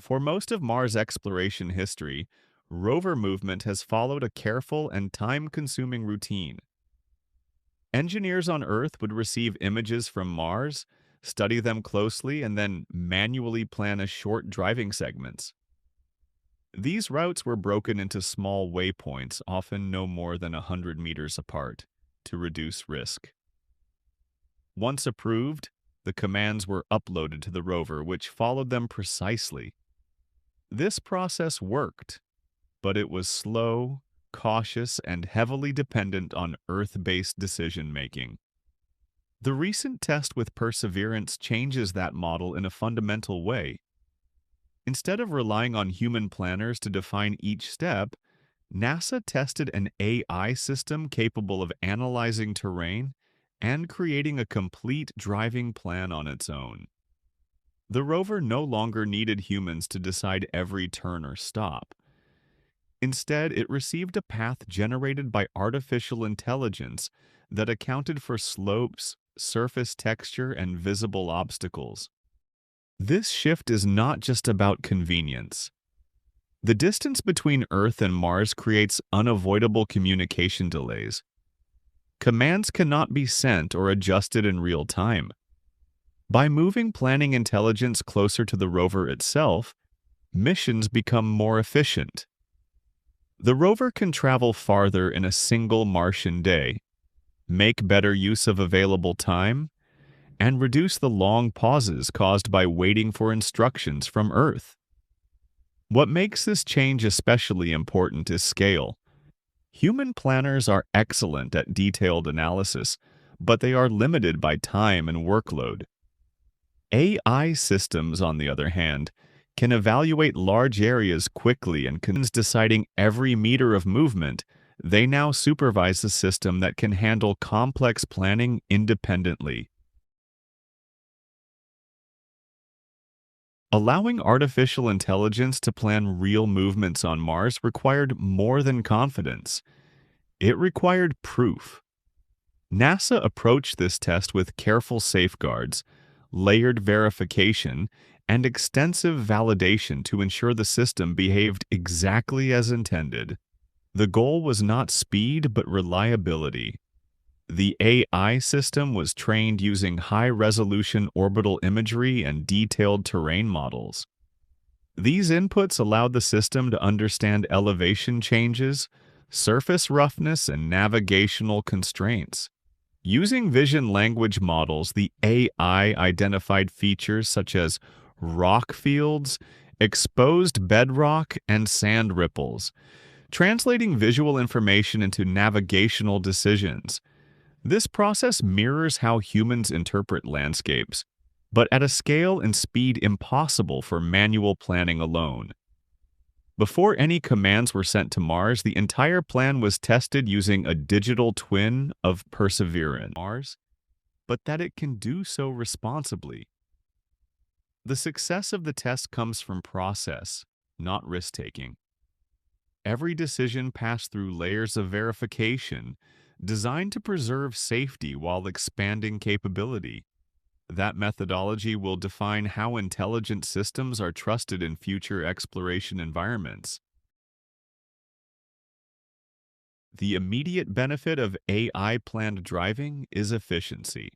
For most of Mars exploration history, rover movement has followed a careful and time-consuming routine. Engineers on Earth would receive images from Mars, study them closely, and then manually plan a short driving segments. These routes were broken into small waypoints, often no more than 100 meters apart, to reduce risk. Once approved, the commands were uploaded to the rover, which followed them precisely. This process worked, but it was slow, cautious, and heavily dependent on Earth-based decision-making. The recent test with Perseverance changes that model in a fundamental way. Instead of relying on human planners to define each step, NASA tested an AI system capable of analyzing terrain and creating a complete driving plan on its own. The rover no longer needed humans to decide every turn or stop. Instead, it received a path generated by artificial intelligence that accounted for slopes, surface texture, and visible obstacles. This shift is not just about convenience. The distance between Earth and Mars creates unavoidable communication delays. Commands cannot be sent or adjusted in real time. By moving planning intelligence closer to the rover itself, missions become more efficient. The rover can travel farther in a single Martian day, make better use of available time, and reduce the long pauses caused by waiting for instructions from Earth. What makes this change especially important is scale. Human planners are excellent at detailed analysis, but they are limited by time and workload. AI systems, on the other hand, can evaluate large areas quickly and deciding every meter of movement. They now supervise a system that can handle complex planning independently. Allowing artificial intelligence to plan real movements on Mars required more than confidence. It required proof. NASA approached this test with careful safeguards, layered verification, and extensive validation to ensure the system behaved exactly as intended. The goal was not speed but reliability. The AI system was trained using high-resolution orbital imagery and detailed terrain models. These inputs allowed the system to understand elevation changes, surface roughness, and navigational constraints. Using vision language models, the AI identified features such as rock fields, exposed bedrock, and sand ripples, translating visual information into navigational decisions. This process mirrors how humans interpret landscapes, but at a scale and speed impossible for manual planning alone. Before any commands were sent to Mars, the entire plan was tested using a digital twin of Perseverance, Mars, but that it can do so responsibly. The success of the test comes from process, not risk-taking. Every decision passed through layers of verification, designed to preserve safety while expanding capability. That methodology will define how intelligent systems are trusted in future exploration environments. The immediate benefit of AI-planned driving is efficiency.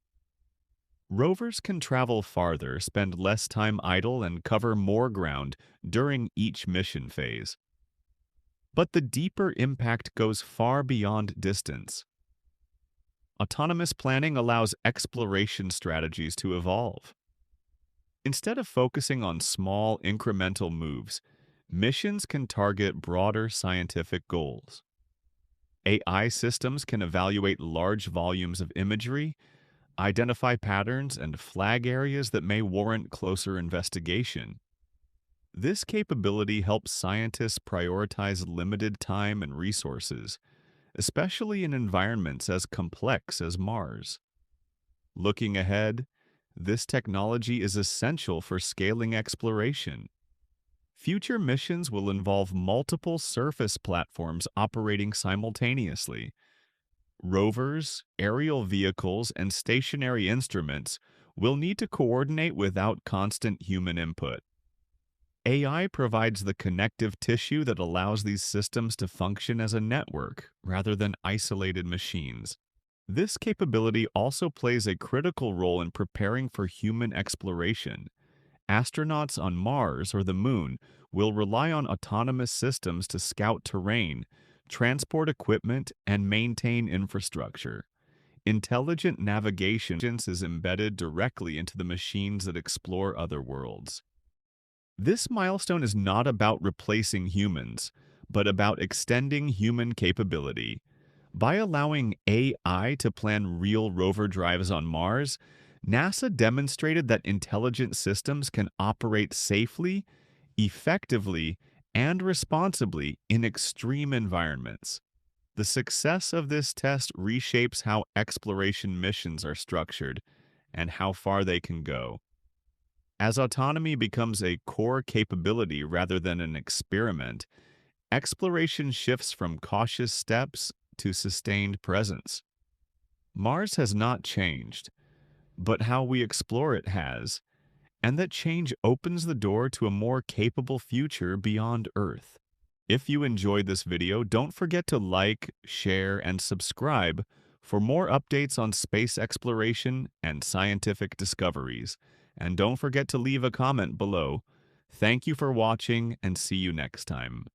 Rovers can travel farther, spend less time idle, and cover more ground during each mission phase. But the deeper impact goes far beyond distance. Autonomous planning allows exploration strategies to evolve. Instead of focusing on small, incremental moves, missions can target broader scientific goals. AI systems can evaluate large volumes of imagery, identify patterns, and flag areas that may warrant closer investigation. This capability helps scientists prioritize limited time and resources, especially in environments as complex as Mars. Looking ahead, this technology is essential for scaling exploration. Future missions will involve multiple surface platforms operating simultaneously. Rovers, aerial vehicles, and stationary instruments will need to coordinate without constant human input. AI provides the connective tissue that allows these systems to function as a network rather than isolated machines. This capability also plays a critical role in preparing for human exploration. Astronauts on Mars or the Moon will rely on autonomous systems to scout terrain, transport equipment, and maintain infrastructure. Intelligent navigation is embedded directly into the machines that explore other worlds. This milestone is not about replacing humans, but about extending human capability. By allowing AI to plan real rover drives on Mars, NASA demonstrated that intelligent systems can operate safely, effectively, and responsibly in extreme environments. The success of this test reshapes how exploration missions are structured and how far they can go. As autonomy becomes a core capability rather than an experiment, exploration shifts from cautious steps to sustained presence. Mars has not changed, but how we explore it has, and that change opens the door to a more capable future beyond Earth. If you enjoyed this video, don't forget to like, share, and subscribe for more updates on space exploration and scientific discoveries. And don't forget to leave a comment below. Thank you for watching, and see you next time.